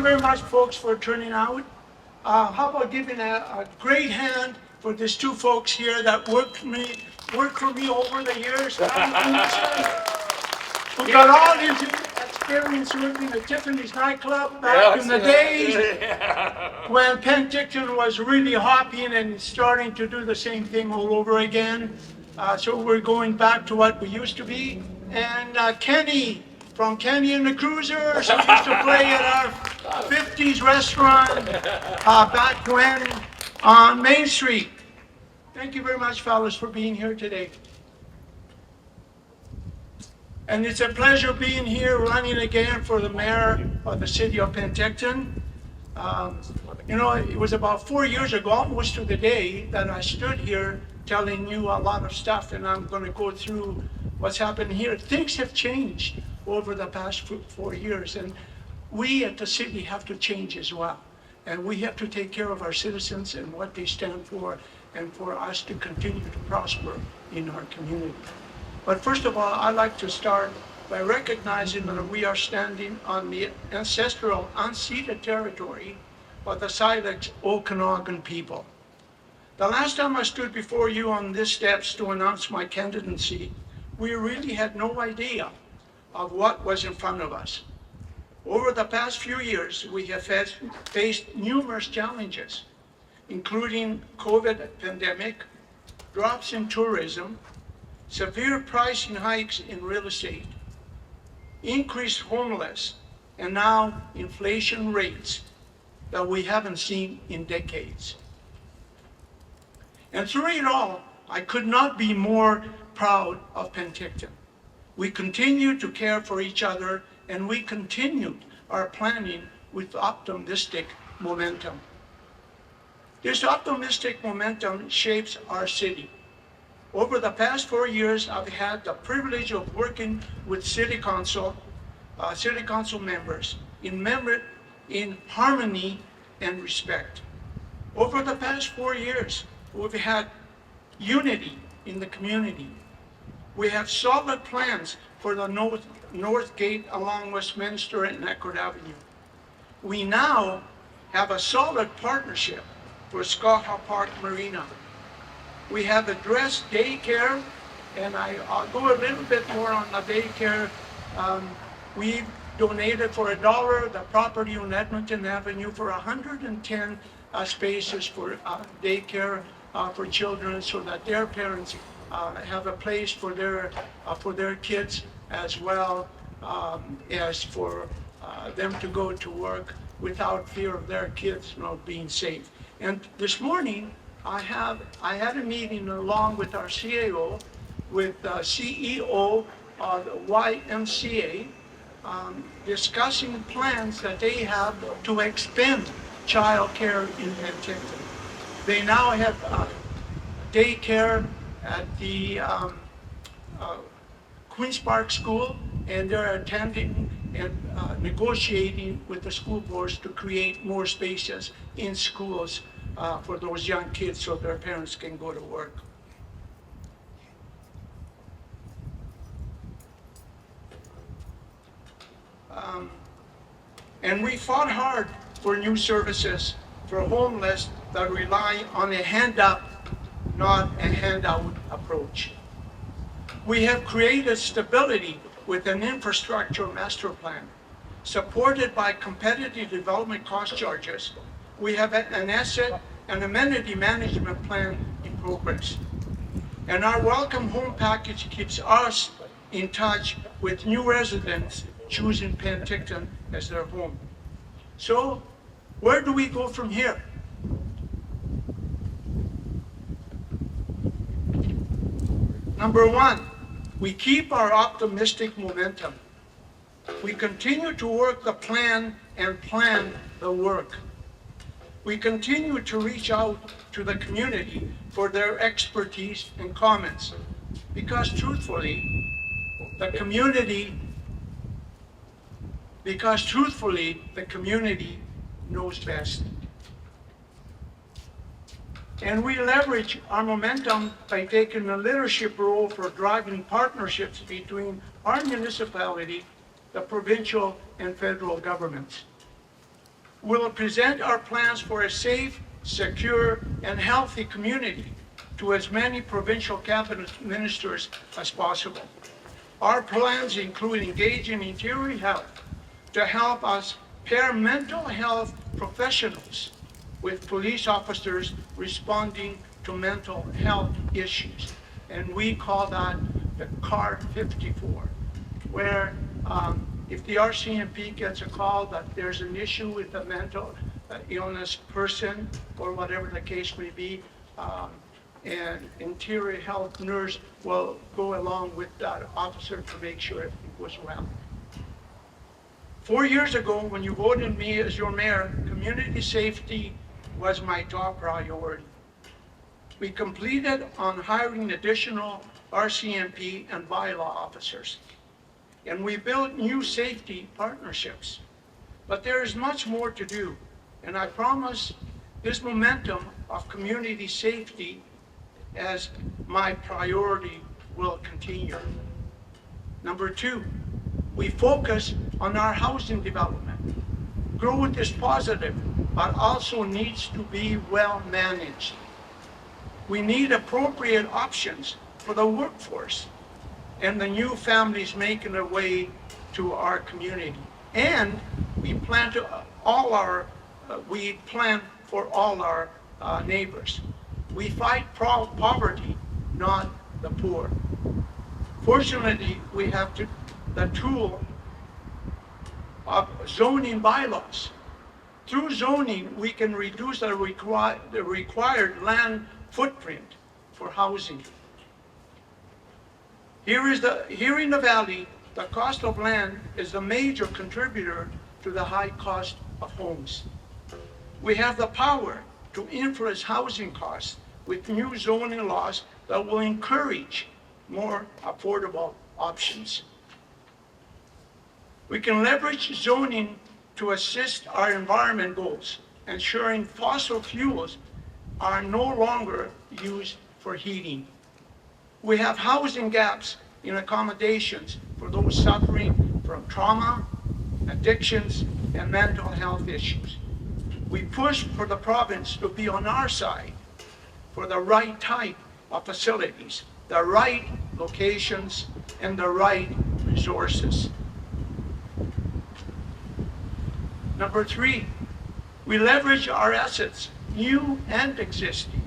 very much, folks, for turning out. How about giving a great hand for these two folks here that worked for me over the years. We got all this experience working at Tiffany's nightclub back in the days when Penticton was really hopping and starting to do the same thing all over again. So we're going back to what we used to be. And Kenny from Kenny and the Cruisers, who used to play at our 50s restaurant back when on Main Street. Thank you very much, fellas, for being here today. And it's a pleasure being here running again for the mayor of the city of Penticton. You know, it was about 4 years ago, almost to the day, that I stood here telling you a lot of stuff, and I'm going to go through what's happened here. Things have changed over the past 4 years, and we at the city have to change as well. And we have to take care of our citizens and what they stand for, and for us to continue to prosper in our community. But first of all, I'd like to start by recognizing that we are standing on the ancestral unceded territory of the Silex Okanagan people. The last time I stood before you on these steps to announce my candidacy, we really had no idea of what was in front of us. Over the past few years, we have faced numerous challenges, including COVID pandemic, drops in tourism, severe pricing hikes in real estate, increased homeless, and now inflation rates that we haven't seen in decades. And through it all, I could not be more proud of Penticton. We continue to care for each other, and we continued our planning with optimistic momentum. This optimistic momentum shapes our city. Over the past 4 years, I've had the privilege of working with City Council members in harmony and respect. Over the past 4 years, we've had unity in the community. We have solid plans for the North Gate along Westminster and Eckerd Avenue. We now have a solid partnership for Skaha Park Marina. We have addressed daycare, and I'll go a little bit more on the daycare. We've donated for $1 the property on Edmonton Avenue for 110 spaces for daycare for children, so that their parents have a place for their kids, as well as for them to go to work without fear of their kids not being safe. And this morning, I had a meeting along with our CAO, with the CEO of the YMCA, discussing plans that they have to expand childcare in Penticton. They now have daycare at the Queen's Park School, and they're attending and negotiating with the school boards to create more spaces in schools for those young kids, so their parents can go to work. And we fought hard for new services for homeless that rely on a hand-up, not a handout approach. We have created stability with an infrastructure master plan, supported by competitive development cost charges. We have an asset and amenity management plan in progress. And our Welcome Home package keeps us in touch with new residents choosing Penticton as their home. So, where do we go from here? Number one, we keep our optimistic momentum. We continue to work the plan and plan the work. We continue to reach out to the community for their expertise and comments, because truthfully, the community knows best. And we leverage our momentum by taking a leadership role for driving partnerships between our municipality, the provincial and federal governments. We'll present our plans for a safe, secure, and healthy community to as many provincial cabinet ministers as possible. Our plans include engaging interior health to help us pair mental health professionals with police officers responding to mental health issues. And we call that the CAR 54, where if the RCMP gets a call that there's an issue with a mental illness person, or whatever the case may be, and interior health nurse will go along with that officer to make sure everything goes well. 4 years ago, when you voted me as your mayor, community safety was my top priority. We completed on hiring additional RCMP and bylaw officers, and we built new safety partnerships. But there is much more to do, and I promise this momentum of community safety as my priority will continue. Number 2, we focus on our housing development. Growth is positive, but also needs to be well managed. We need appropriate options for the workforce and the new families making their way to our community. And we plan for all our neighbors. We fight poverty, not the poor. Fortunately, we have the tool of zoning bylaws. Through zoning, we can reduce the required land footprint for housing. Here in the valley, the cost of land is a major contributor to the high cost of homes. We have the power to influence housing costs with new zoning laws that will encourage more affordable options. We can leverage zoning to assist our environment goals, ensuring fossil fuels are no longer used for heating. We have housing gaps in accommodations for those suffering from trauma, addictions, and mental health issues. We push for the province to be on our side for the right type of facilities, the right locations, and the right resources. Number 3, we leverage our assets, new and existing.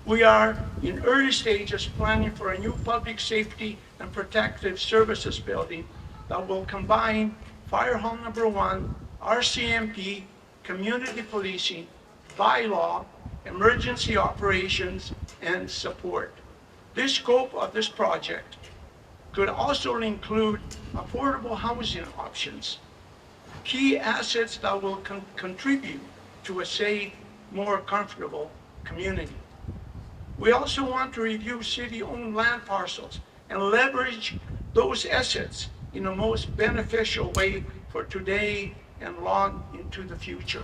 We are in early stages planning for a new public safety and protective services building that will combine Fire Hall Number 1, RCMP, community policing, bylaw, emergency operations, and support. The scope of this project could also include affordable housing options, key assets that will contribute to a safe, more comfortable community. We also want to review city-owned land parcels and leverage those assets in the most beneficial way for today and long into the future.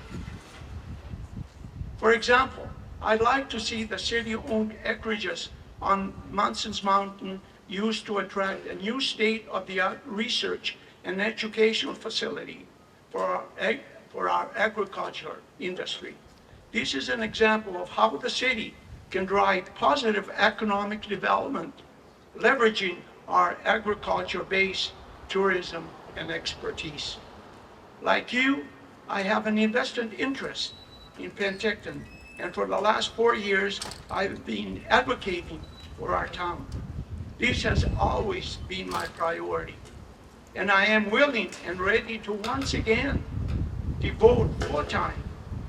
For example, I'd like to see the city-owned acreages on Munson's Mountain used to attract a new state-of-the-art research and educational facility for our agriculture industry. This is an example of how the city can drive positive economic development, leveraging our agriculture-based tourism and expertise. Like you, I have an invested interest in Penticton, and for the last 4 years, I've been advocating for our town. This has always been my priority, and I am willing and ready to once again devote full time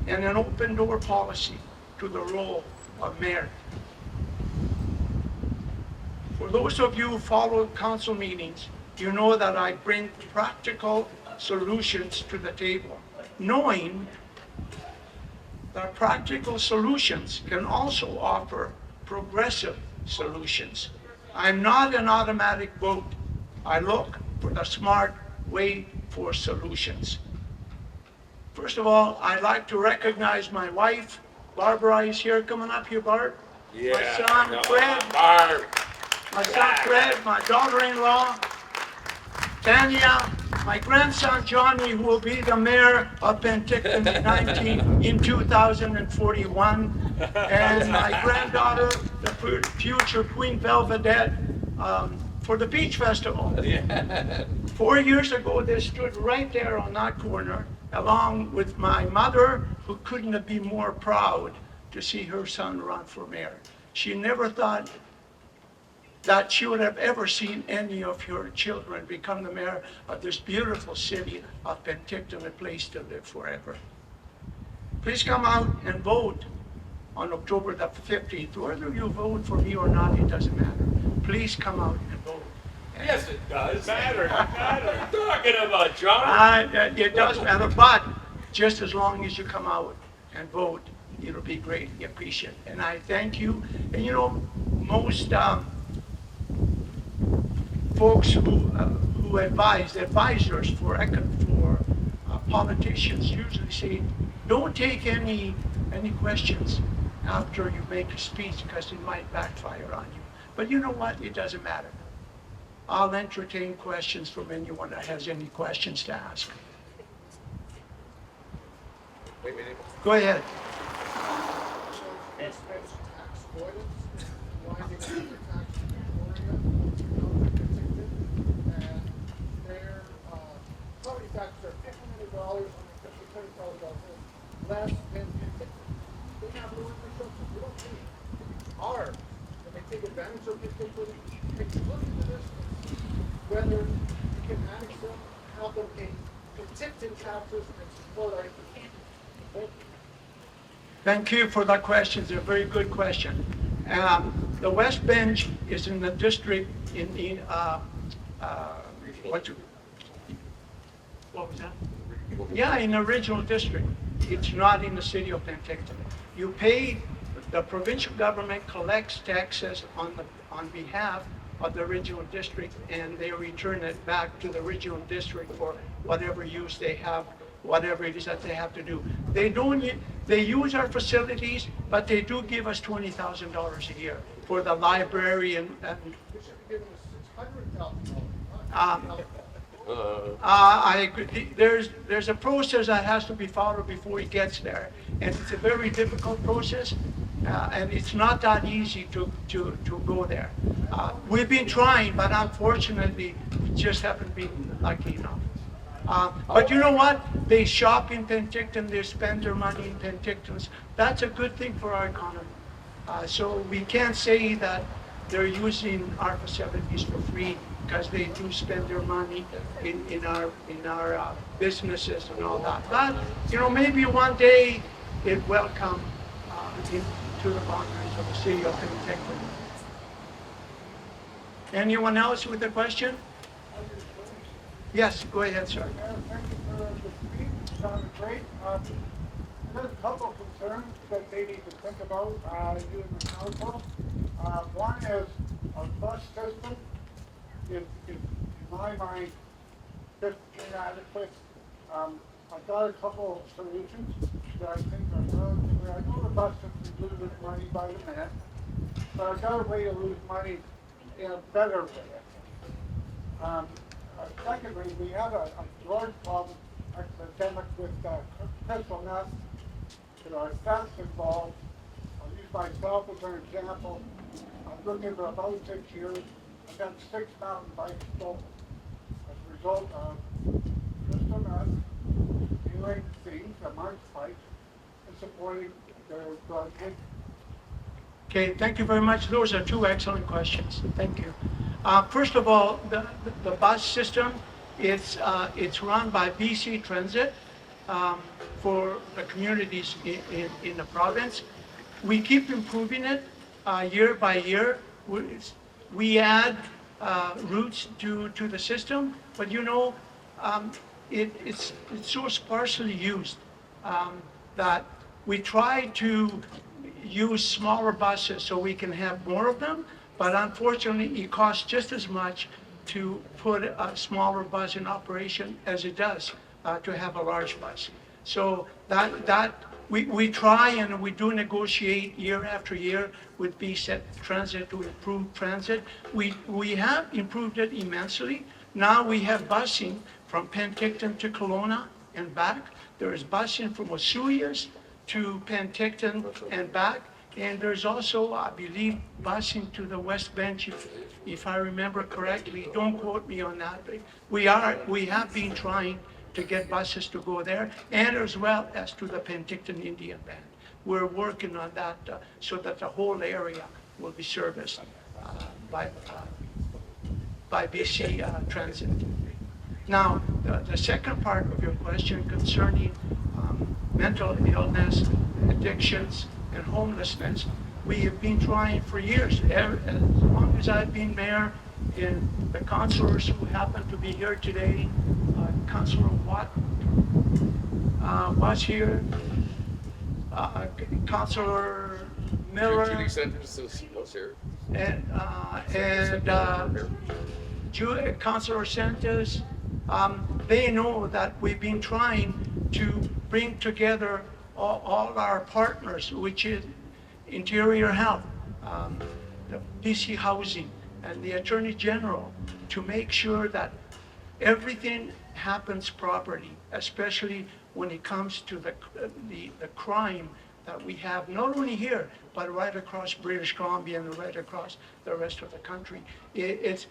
and an open door policy to the role of mayor. For those of you who follow council meetings, you know that I bring practical solutions to the table, knowing that practical solutions can also offer progressive solutions. I'm not an automatic vote. I look for the smart way for solutions. First of all, I'd like to recognize my wife. Barbara is here. Coming up here, Barb. Yeah. My son, Fred. Barb. My son, Fred. My daughter-in-law, Tanya. My grandson Johnny, who will be the mayor of Penticton in 2041, and my granddaughter, the future Queen Belvedere, for the Beach Festival. 4 years ago, they stood right there on that corner, along with my mother, who couldn't have been more proud to see her son run for mayor. She never thought that she would have ever seen any of her children become the mayor of this beautiful city of Penticton, a place to live forever. Please come out and vote on October the 15th. Whether you vote for me or not, it doesn't matter. Please come out and vote. Yes, it does matter. What are you talking about, John? It does matter, but just as long as you come out and vote, it'll be greatly appreciated. And I thank you. And you know, most folks who advisors for politicians usually say, don't take any questions after you make a speech because it might backfire on you. But you know what? It doesn't matter. I'll entertain questions from anyone that has any questions to ask. Wait. Go ahead. Property taxes are $1,500 on the $30,000 less than they have no infrastructure. We don't pay. It's hard. And they take advantage of these things. Take a look into this and see whether you can manage them, have them pay Penticton taxes and support our infrastructure. Thank you for that question. It's a very good question. The West Bench is in the district what was that? Yeah, in the original district. It's not in the city of Penticton. You pay, the provincial government collects taxes on behalf of the original district, and they return it back to the original district for whatever use they have, whatever it is that they have to do. They use our facilities, but they do give us $20,000 a year for the library and They should be giving us $600,000. I agree. There's a process that has to be followed before it gets there, and it's a very difficult process, and it's not that easy to go there. We've been trying, but unfortunately, we just haven't been lucky enough. But you know what? They shop in Penticton, they spend their money in Penticton. That's a good thing for our economy. So we can't say that they're using our facilities for free, because they do spend their money in our businesses and all that. But you know, maybe one day it will come into the boundaries of the city of Penticton. Anyone else with a question? Yes, go ahead, sir. Thank you for the speech. It sounded great. There's a couple of concerns that they need to think about, you and the council. One is our bus system is in my mind, just inadequate. I've got a couple of solutions that I think are relatively, I know the bus system loses money by the minute, but I've got a way to lose money in a better way. Secondly, we have a large problem, epidemic with crystal meth. There are thefts involved. I'll use myself as an example. I've lived here for about 6 years. I've got 6 mountain bikes stolen as a result of crystal meth, dealing thieves, amongst bikes, and supporting their drug handling. Okay, thank you very much. Those are 2 excellent questions. Thank you. First of all, the bus system, it's run by BC Transit for the communities in the province. We keep improving it year by year. We add routes to the system, but you know, it's so sparsely used that we try to use smaller buses so we can have more of them, but unfortunately it costs just as much to put a smaller bus in operation as it does to have a large bus. So we try and we do negotiate year after year with BC Transit to improve transit. We have improved it immensely. Now we have busing from Penticton to Kelowna and back. There is busing from Osoyoos to Penticton and back. And there's also, I believe, busing to the West Bench, if I remember correctly. Don't quote me on that. But we have been trying to get buses to go there, and as well as to the Penticton Indian Band. We're working on that so that the whole area will be serviced by BC Transit. Now, the second part of your question concerning mental illness, addictions, and homelessness, we have been trying for years. As long as I've been mayor, and the councilors who happen to be here today, Councilor Watt was here, Councilor Miller, and Councilor Santos. They know that we've been trying to bring together all our partners, which is Interior Health, the BC Housing, and the Attorney General, to make sure that everything happens properly, especially when it comes to the crime that we have, not only here, but right across British Columbia and right across the rest of the country. It's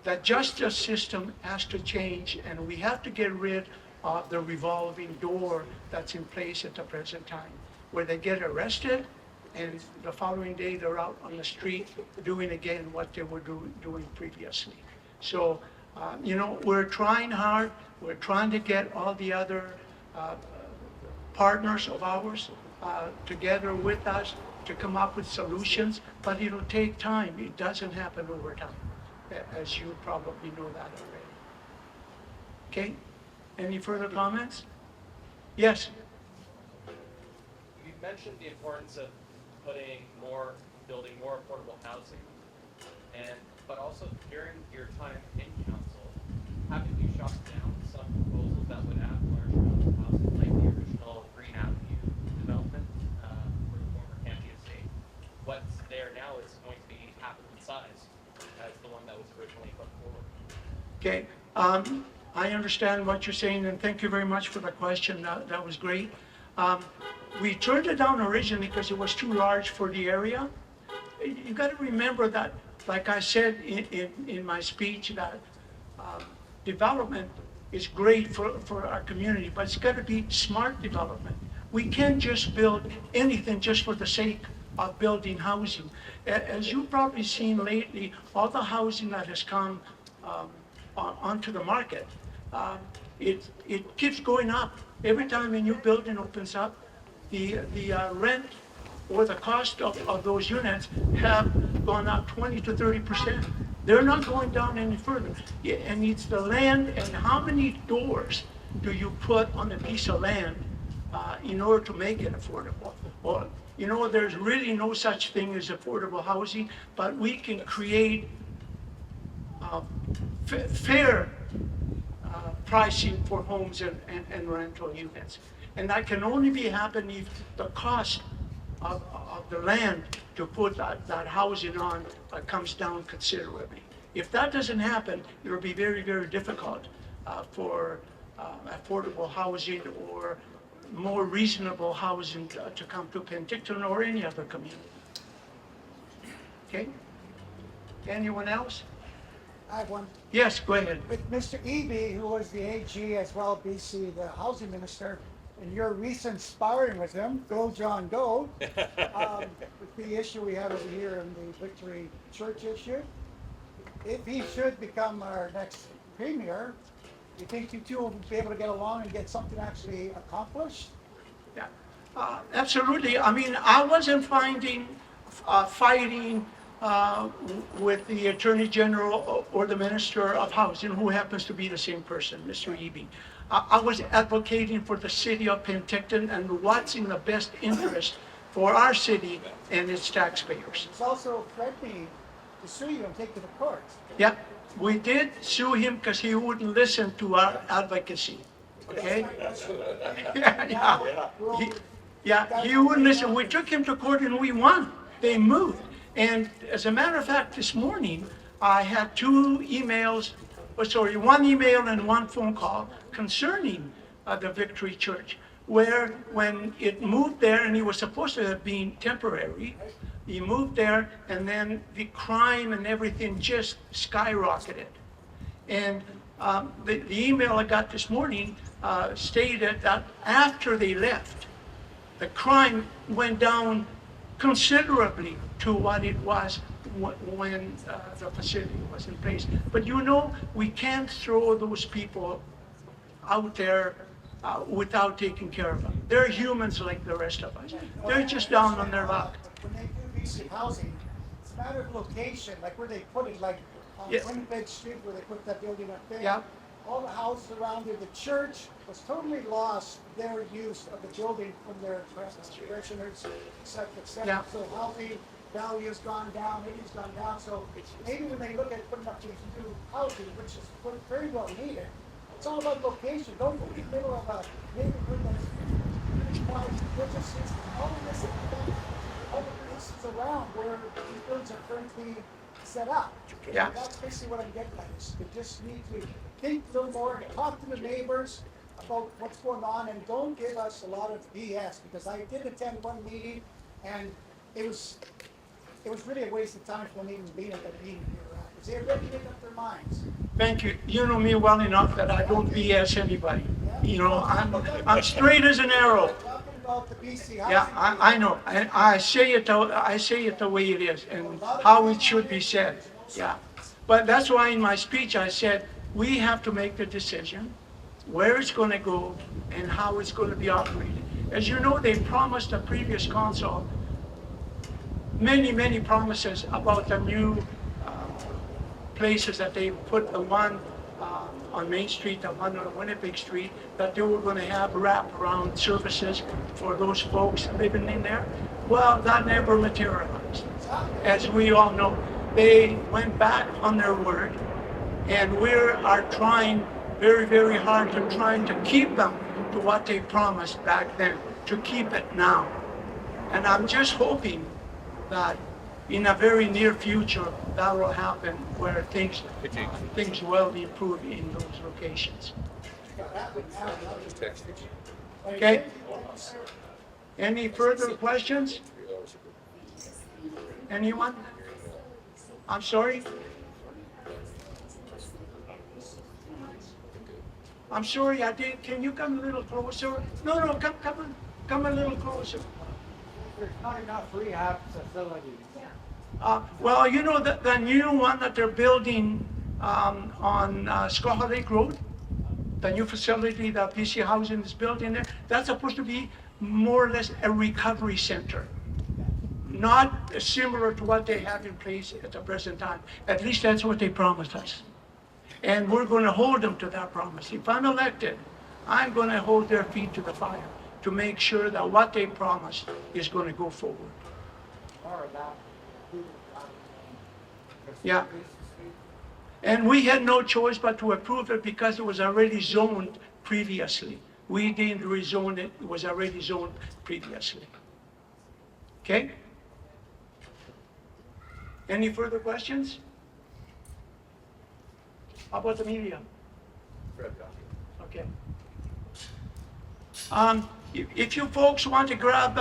the justice system has to change, and we have to get rid of the revolving door that's in place at the present time, where they get arrested and the following day they're out on the street doing again what they were doing previously. So, we're trying hard. We're trying to get all the other partners of ours together with us to come up with solutions, but it'll take time. It doesn't happen over time, as you probably know that already. Okay? Any further comments? Yes? You mentioned the importance of building more affordable housing, but also during your time in council, haven't you shot down some proposals that would add large amounts of housing, like the original Green Avenue development for the former Campy estate? What's there now is going to be half of the size as the one that was originally put forward. Okay. I understand what you're saying, and thank you very much for the question. That was great. We turned it down originally because it was too large for the area. You got to remember that, like I said in my speech, that development is great for our community, but it's got to be smart development. We can't just build anything just for the sake of building housing. As you've probably seen lately, all the housing that has come onto the market, it keeps going up. Every time a new building opens up, the rent or the cost of those units have gone up 20 to 30%. They're not going down any further. And it's the land, and how many doors do you put on a piece of land in order to make it affordable? Well, there's really no such thing as affordable housing, but we can create fair pricing for homes and rental units. And that can only be happening if the cost of the land to put that housing on comes down considerably. If that doesn't happen, it will be very, very difficult for affordable housing or more reasonable housing to come to Penticton or any other community. Okay? Anyone else? I have one. Yes, go ahead. With Mr. Eby, who was the AG as well, BC, the housing minister, in your recent sparring with him, go John, go, with the issue we have over here in the Victory Church issue, if he should become our next premier, do you think you two will be able to get along and get something actually accomplished? Yeah, absolutely. I mean, I wasn't fighting with the Attorney General or the Minister of Housing, who happens to be the same person, Mr. Eby. I was advocating for the city of Penticton and what's in the best interest for our city and its taxpayers. It's also threatening to sue you and take to the courts. Yeah, we did sue him because he wouldn't listen to our advocacy. Okay? He wouldn't listen. We took him to court and we won. They moved. And as a matter of fact, this morning, I had 2 emails one email and one phone call concerning the Victory Church, where when it moved there, and it was supposed to have been temporary, he moved there, and then the crime and everything just skyrocketed. And the email I got this morning stated that after they left, the crime went down considerably to what it was when the facility was in place. But you know, we can't throw those people out there without taking care of them. They're humans like the rest of us. They're just down on their luck. When they do BC housing, it's a matter of location, like where they put it, like on Yeah. Winnipeg Street where they put that building up there. Yeah. All the houses around there, the church was totally lost their use of the building from their parishioners, et cetera, et cetera. Yeah. So housing value has gone down, everything's gone down, so maybe when they look at putting up these new housing, which is very well needed, it's all about location. Don't go in the middle of a neighborhood that's businesses, all of this, all the businesses around where these buildings are currently set up. Yeah. That's basically what I'm getting at. Is they just need to think a little more, talk to the neighbors about what's going on, and don't give us a lot of BS, because I did attend one meeting, and it was really a waste of time for me even being at that meeting here, because they already made up their minds. Thank you. You know me well enough that I don't BS anybody. You know, I'm straight as an arrow. Talking about the BC housing. Yeah, I know. I say it the way it is and how it should be said. Yeah. But that's why in my speech I said we have to make the decision where it's going to go and how it's going to be operated. As you know, they promised the previous council many promises about the new places that they put, the one on Main Street, the one on Winnipeg Street, that they were going to have wraparound services for those folks living in there. Well, that never materialized. As we all know, they went back on their word, and we are trying very hard to trying to keep them to what they promised back then, to keep it now. And I'm just hoping that in a very near future that will happen, where things will improve in those locations. Okay? Any further questions? Anyone? I'm sorry? I'm sorry, I did. Can you come a little closer? No, come a little closer. There's not enough rehab facilities. Well, you know, the new one that they're building on Squaw Lake Road, the new facility that PC Housing is building there, that's supposed to be more or less a recovery center. Not similar to what they have in place at the present time. At least that's what they promised us. And we're going to hold them to that promise. If I'm elected, I'm going to hold their feet to the fire to make sure that what they promised is going to go forward. Yeah. And we had no choice but to approve it because it was already zoned previously. We didn't rezone it, it was already zoned previously. Okay? Any further questions? How about the media? Okay. If you folks want to grab,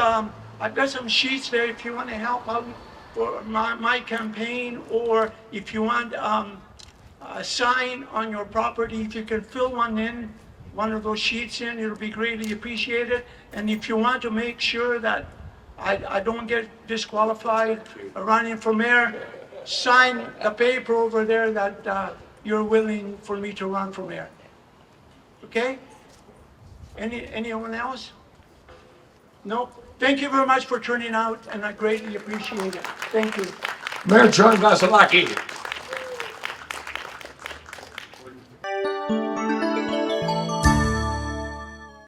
I've got some sheets there if you want to help out for my campaign, or if you want a sign on your property, if you can fill one of those sheets in, it'll be greatly appreciated. And if you want to make sure that I don't get disqualified running for mayor, sign the paper over there that you're willing for me to run for mayor. Okay? Anyone else? No? Thank you very much for turning out, and I greatly appreciate it. Thank you. Mayor John Vassilaki.